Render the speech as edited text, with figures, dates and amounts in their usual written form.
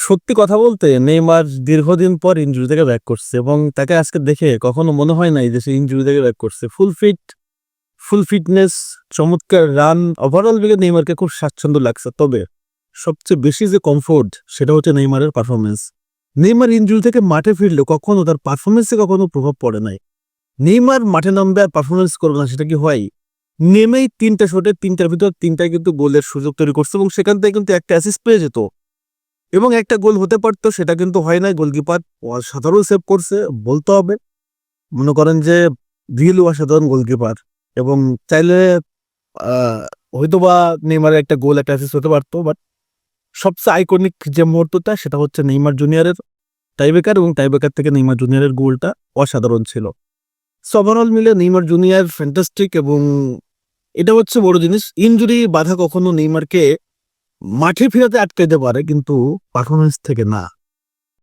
সত্যি কথা বলতে নেইমার দীর্ঘদিন পর ইনজুরি থেকে ব্যাক করছে এবং তাকে আজকে দেখে কখনো মনে হয় নাই যে সে ইনজুরি থেকে ব্যাক করছে। ফুল ফিটনেস, চমৎকার রান, ওভারঅল দিকে নেইমারকে খুব স্বাচ্ছন্দ্য লাগছে। তবে সবচেয়ে বেশি যে কমফোর্ট সেটা হচ্ছে নেইমারের পারফরমেন্স। নেইমার ইনজুরি থেকে মাঠে ফিরলেও কখনো তার পারফরমেন্সে কখনো প্রভাব পড়ে নাই। নেইমার মাঠে নামবে আর পারফরমেন্স করবে না, সেটা কি হয়? নেমেই ৩টা শটে ৩টার ভিতর ৩টায় কিন্তু গোলের সুযোগ তৈরি করছে এবং সেখান থেকে কিন্তু একটা অ্যাসিস্ট পেয়ে যেত এবং একটা গোল হতে পারতো, সেটা কিন্তু হয় নাই। গোলকিপার অসাধারণ সেভ করছে বলতে হবে। মনে করেন যে রিয়েলি অসাধারণ গোলকিপার এবং চাইলে হয়তোবা নেইমারের একটা গোল একটা অ্যাসিস্ট হতে পারতো, বাট সবচেয়ে আইকনিক যে মুহূর্তটা সেটা হচ্ছে নেইমার জুনিয়রের টাইব্রেকার এবং টাইব্রেকার থেকে নেইমার জুনিয়রের গোলটা অসাধারণ ছিল। সো ওভারঅল মিলে নেইমার জুনিয়র ফ্যান্টাস্টিক এবং এটা হচ্ছে বড় জিনিস। ইনজুরি বাধা কখনো নেইমারকে মাঠে ফেরাতে আটকাইতে পারে কিন্তু পারফরমেন্স থেকে না।